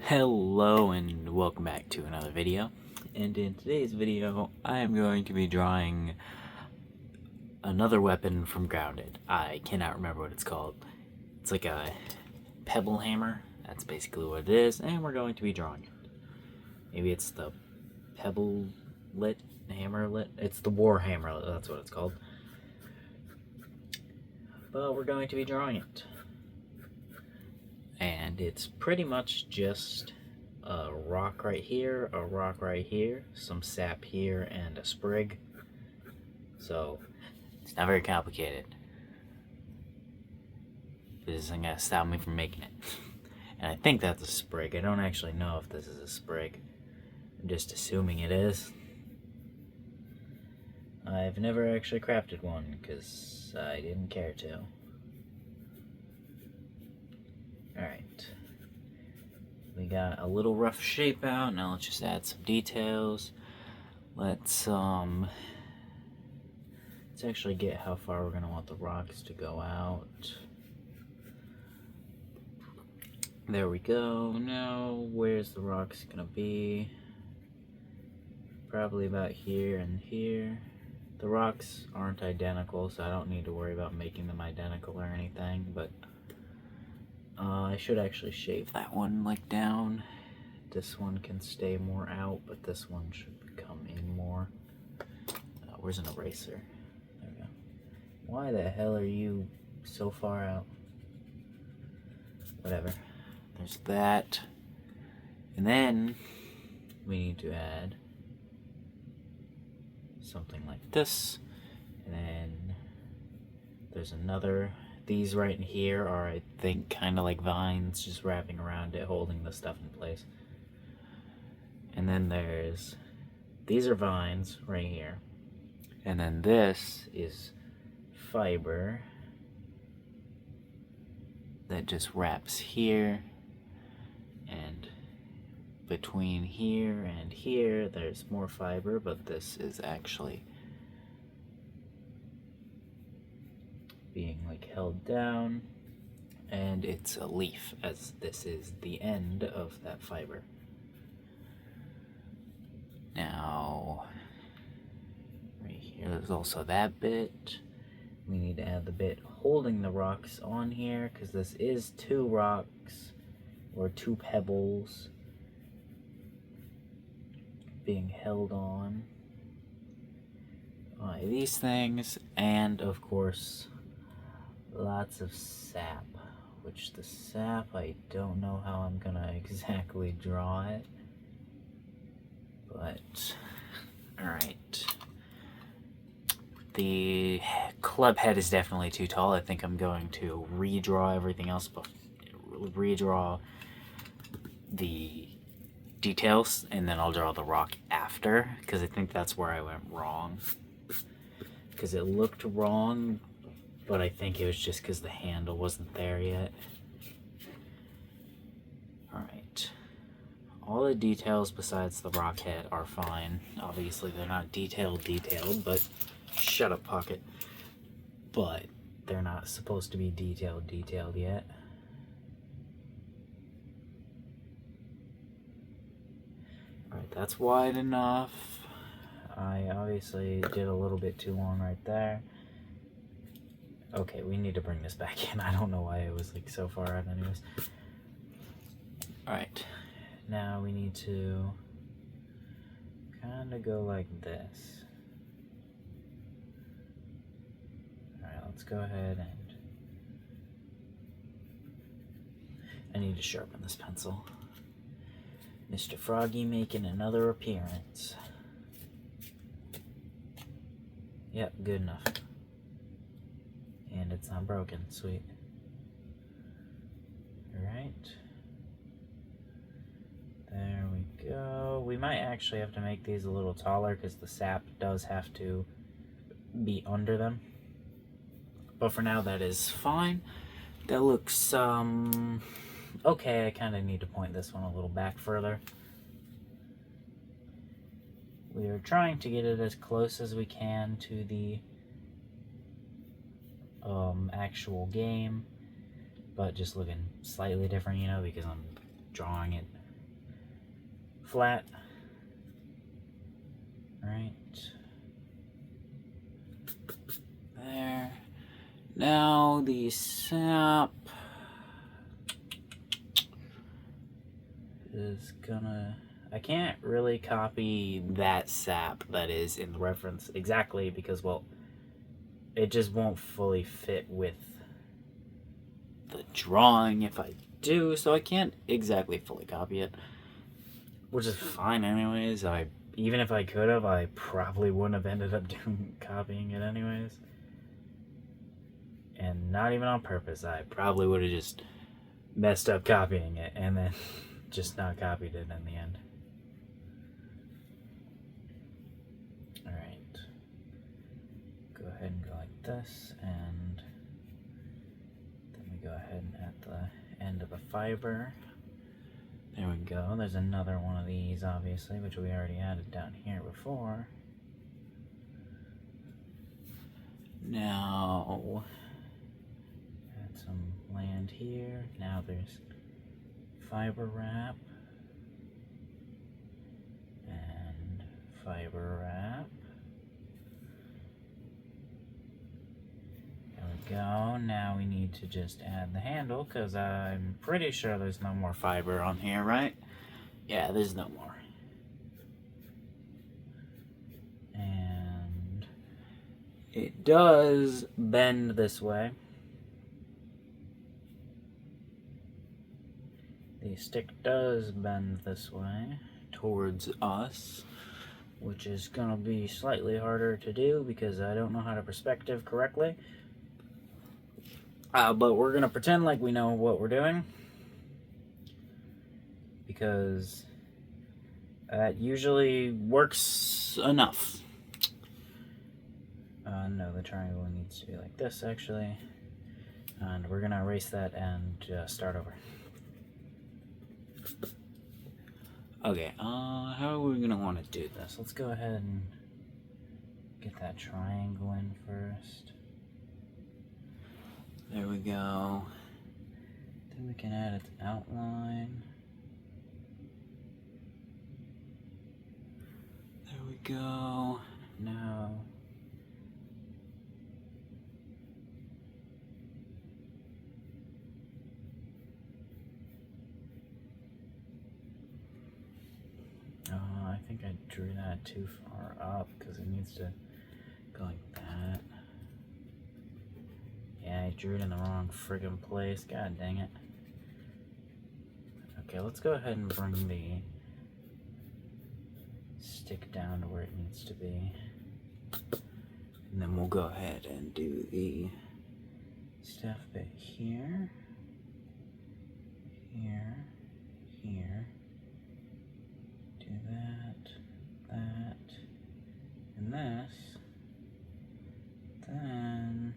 Hello and welcome back to another video, and in today's video I am going to be drawing another weapon from Grounded. I cannot remember what it's called. It's like a pebble hammer, that's basically what it is, and we're going to be drawing it. Maybe it's the pebble-lit hammerlet? It's the warhamerlet, that's what it's called. But we're going to be drawing it. And it's pretty much just a rock right here, a rock right here, some sap here, and a sprig. So, it's not very complicated. This isn't going to stop me from making it. And I think that's a sprig. I don't actually know if this is a sprig. I'm just assuming it is. I've never actually crafted one, because I didn't care to. Alright, we got a little rough shape out. Now let's just add some details. Let's actually get how far we're gonna want the rocks to go out. There we go. Now where's the rocks gonna be? Probably about here and here. The rocks aren't identical, so I don't need to worry about making them identical or anything, but I should actually shave that one like down. This one can stay more out, but this one should come in more. Where's an eraser? There we go. Why the hell are you so far out? Whatever. There's that. And then we need to add something like this. And then there's another. These right in here are, I think, kind of like vines, just wrapping around it, holding the stuff in place. And then there's, these are vines right here. And then this is fiber that just wraps here. And between here and here, there's more fiber, but this is actually being like held down, and it's a leaf, as this is the end of that fiber. Now right here there's also that bit. We need to add the bit holding the rocks on here, because this is two rocks or two pebbles being held on by these things, and of course lots of sap, which the sap, I don't know how I'm gonna exactly draw it, but alright. The club head is definitely too tall. I think I'm going to redraw everything else, but redraw the details, and then I'll draw the rock after, because I think that's where I went wrong, because it looked wrong, but I think it was just because the handle wasn't there yet. Alright. All the details besides the rock head are fine. Obviously they're not detailed, but shut up, Pocket. But they're not supposed to be detailed yet. Alright, that's wide enough. I obviously did a little bit too long right there. Okay, we need to bring this back in. I don't know why it was like so far out anyways. Alright, now we need to kind of go like this. Alright, let's go ahead and I need to sharpen this pencil. Mr. Froggy making another appearance. Yep, good enough. And it's not broken, sweet. Alright. There we go. We might actually have to make these a little taller, because the sap does have to be under them. But for now, that is fine. That looks, okay. I kind of need to point this one a little back further. We are trying to get it as close as we can to the actual game, but just looking slightly different, you know, because I'm drawing it flat. Right there. Now the sap is gonna... I can't really copy that sap that is in the reference exactly because, well, it just won't fully fit with the drawing if I do, so I can't exactly fully copy it, which is fine anyways. Even if I could have, I probably wouldn't have ended up copying it anyways. And not even on purpose. I probably would have just messed up copying it and then just not copied it in the end. Alright. Go ahead and go like this, and then we go ahead and at the end of the fiber. There we go. There's another one of these, obviously, which we already added down here before. Now, add some land here. Now there's fiber wrap and fiber wrap. There we go. Now we need to just add the handle because I'm pretty sure there's no more fiber on here, right? Yeah, there's no more. And it does bend this way. The stick does bend this way towards us, which is gonna be slightly harder to do because I don't know how to perspective correctly. But we're gonna pretend like we know what we're doing because that usually works enough. No, the triangle needs to be like this actually, and we're gonna erase that and start over. Okay, how are we gonna want to do this? Let's go ahead and get that triangle in first. There we go. Then we can add its outline. There we go. Now, I think I drew that too far up because it needs to go like that. Yeah, I drew it in the wrong friggin' place. God dang it. Okay, let's go ahead and bring the stick down to where it needs to be. And then we'll go ahead and do the stuff bit here, here, here. Do that, that, and this. Then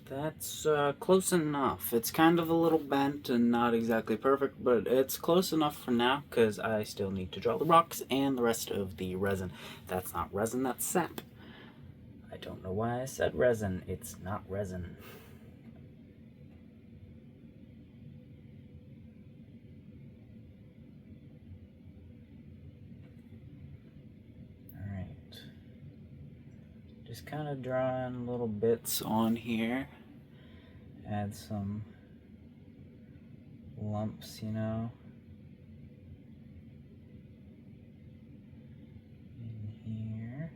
that's close enough. It's kind of a little bent and not exactly perfect, but it's close enough for now because I still need to draw the rocks and the rest of the resin. That's not resin, that's sap. I don't know why I said resin. It's not resin. Alright. Just kind of drawing little bits on here. Add some lumps, you know. In here.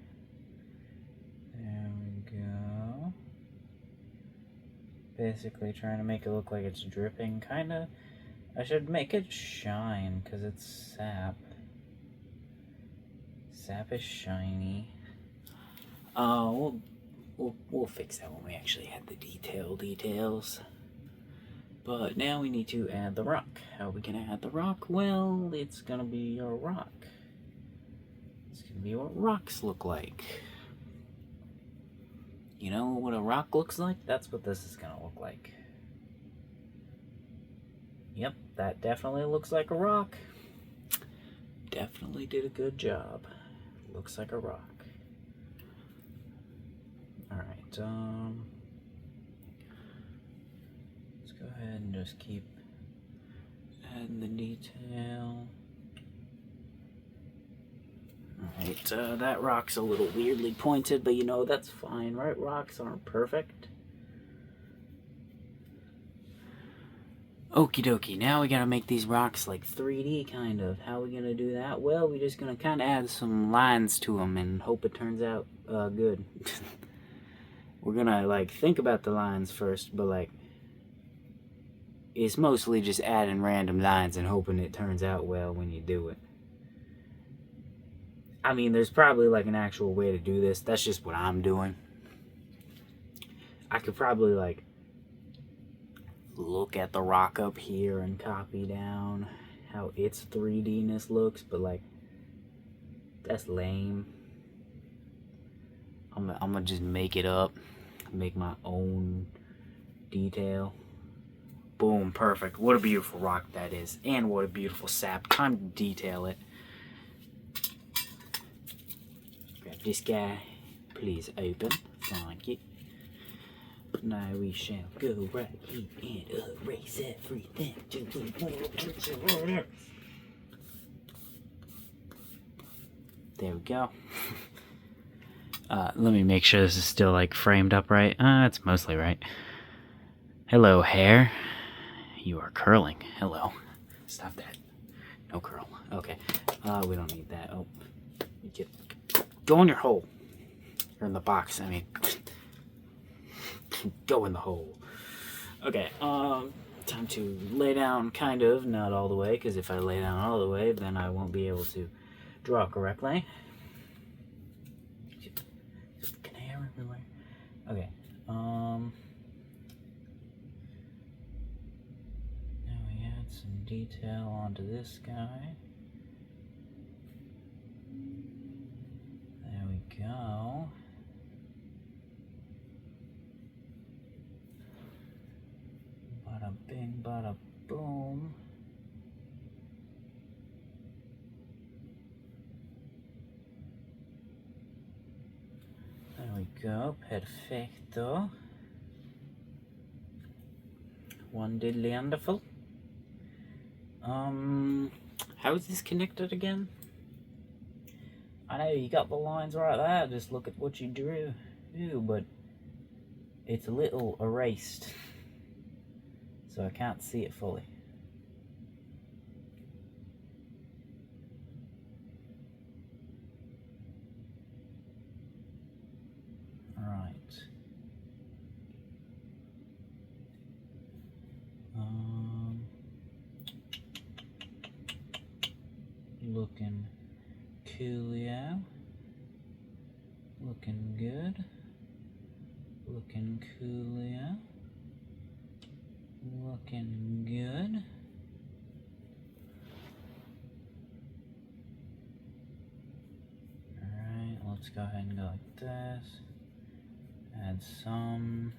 There we go. Basically trying to make it look like it's dripping, kinda. I should make it shine, because it's sap. Sap is shiny. We'll fix that when we actually have the details. But now we need to add the rock. How are we gonna add the rock? Well, it's gonna be your rock. It's gonna be what rocks look like. You know what a rock looks like? That's what this is gonna look like. Yep, that definitely looks like a rock. Definitely did a good job. Looks like a rock. Alright, go ahead and just keep adding the detail. Alright, that rock's a little weirdly pointed, but you know, that's fine, right? Rocks aren't perfect. Okie dokie, now we gotta make these rocks like 3D, kind of. How are we gonna do that? Well, we're just gonna kind of add some lines to them and hope it turns out good. We're gonna, like, think about the lines first, but, like, it's mostly just adding random lines and hoping it turns out well when you do it. I mean, there's probably, like, an actual way to do this. That's just what I'm doing. I could probably, like, look at the rock up here and copy down how its 3D-ness looks, but, like, that's lame. I'm gonna just make it up, make my own detail. Boom, perfect. What a beautiful rock that is, and what a beautiful sap. Time to detail it. Grab this guy, please open. Thank you. Now we shall go right here and erase everything. There we go. Let me make sure this is still, like, framed up right. It's mostly right. Hello, hair. You are curling. Hello. Stop that. No curl. Okay. We don't need that. Oh. Go in your hole. Or in the box, I mean. Go in the hole. Okay, time to lay down, kind of, not all the way, because if I lay down all the way, then I won't be able to draw correctly. Can I hair everywhere? Okay, now we add some detail onto this guy. There we go. Bada bing, bada boom. There we go, perfecto. Wonderful. How is this connected again? I know you got the lines right there, just look at what you drew. Ew, but it's a little erased, so I can't see it fully. Alright. Looking coolio. Looking good. Looking coolio. Looking good. Alright, let's go ahead and go like this. Add some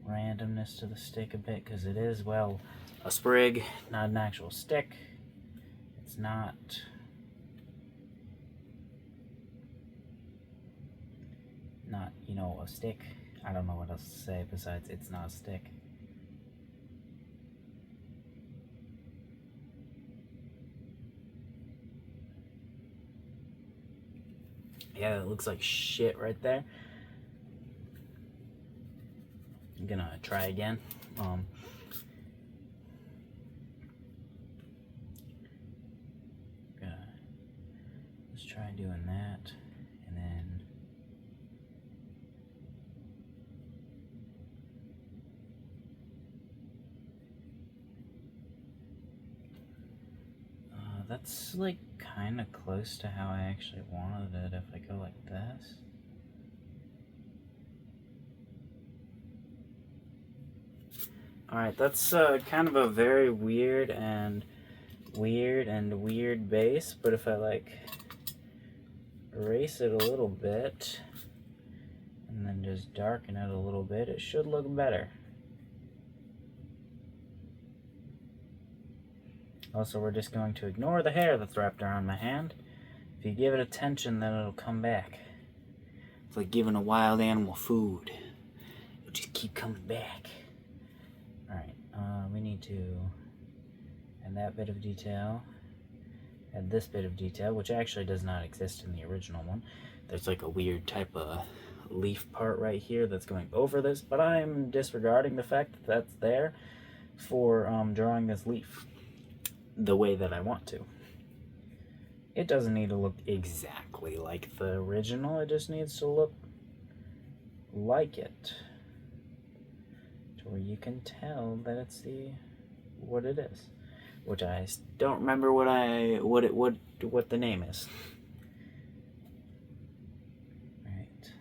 randomness to the stick a bit, because it is, well, a sprig, not an actual stick. It's not you know, a stick. I don't know what else to say besides it's not a stick. Yeah, it looks like shit right there. I'm gonna try again. Let's try doing that, and then that's like kind of close to how I actually wanted it if I go like this. Alright, that's kind of a very weird base, but if I like erase it a little bit and then just darken it a little bit, it should look better. Also, we're just going to ignore the hair that's wrapped around my hand. If you give it attention, then it'll come back. It's like giving a wild animal food. It'll just keep coming back. we need to add that bit of detail, add this bit of detail, which actually does not exist in the original one. There's like a weird type of leaf part right here that's going over this, but I'm disregarding the fact that that's there for drawing this leaf the way that I want to. It doesn't need to look exactly like the original, it just needs to look like it, to where you can tell that it's what it is, which I don't remember what the name is. Right.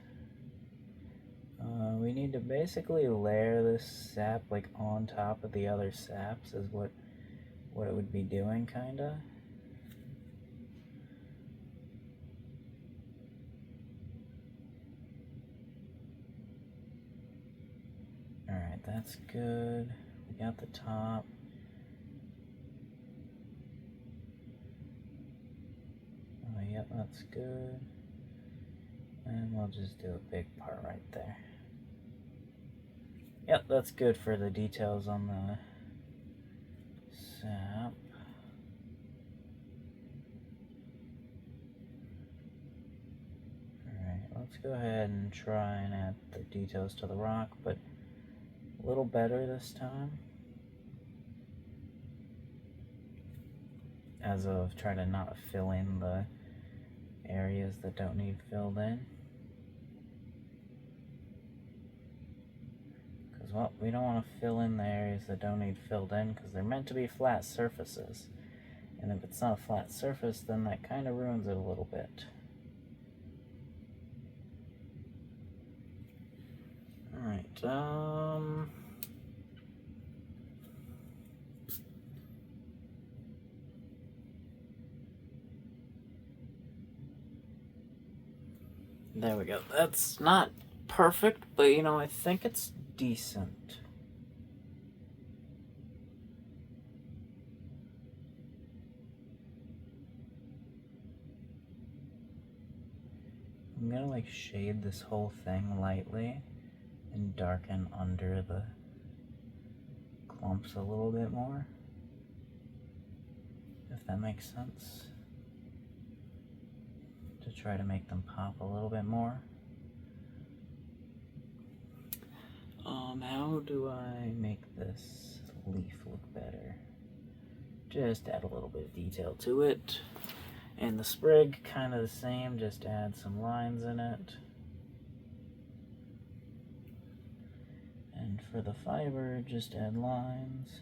We need to basically layer this sap like on top of the other saps is what it would be doing, kinda. Alright, that's good. We got the top. Oh, yep, that's good. And we'll just do a big part right there. Yep, that's good for the details on the sap. Alright, let's go ahead and try and add the details to the rock, but a little better this time. As of trying to not fill in the areas that don't need filled in. Because, well, we don't want to fill in the areas that don't need filled in because they're meant to be flat surfaces. And if it's not a flat surface, then that kind of ruins it a little bit. Alright, there we go. That's not perfect, but you know, I think it's decent. I'm gonna like shade this whole thing lightly and darken under the clumps a little bit more, if that makes sense, to try to make them pop a little bit more. How do I make this leaf look better? Just add a little bit of detail to it. And the sprig, kind of the same, just add some lines in it. And for the fiber, just add lines.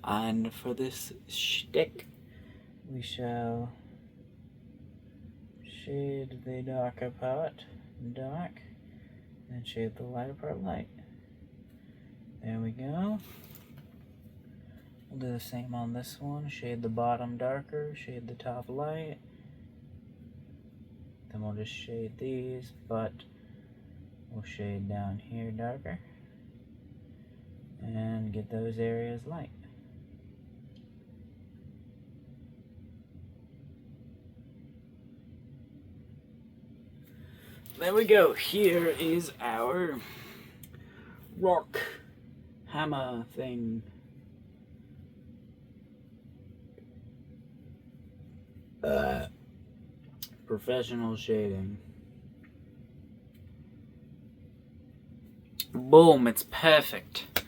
And for this shtick, we shall shade the darker part dark, and shade the lighter part light. There we go. We'll do the same on this one. Shade the bottom darker, shade the top light. Then we'll just shade these, but we'll shade down here darker and get those areas light. There we go. Here is our rock hammer thing. Professional shading. Boom, it's perfect.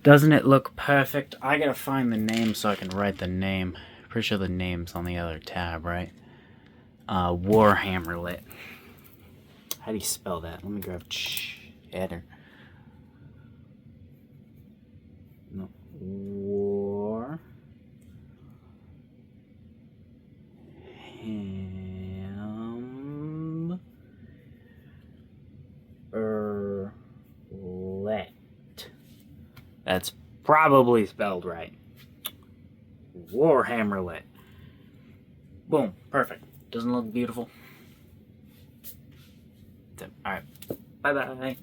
Doesn't it look perfect? I gotta find the name so I can write the name. Pretty sure the name's on the other tab, right? Warhamerlet. How do you spell that? Let me grab cheddar. No. War. Let. That's probably spelled right. Warhamerlet. Boom. Perfect. Doesn't look beautiful? Alright. Bye-bye.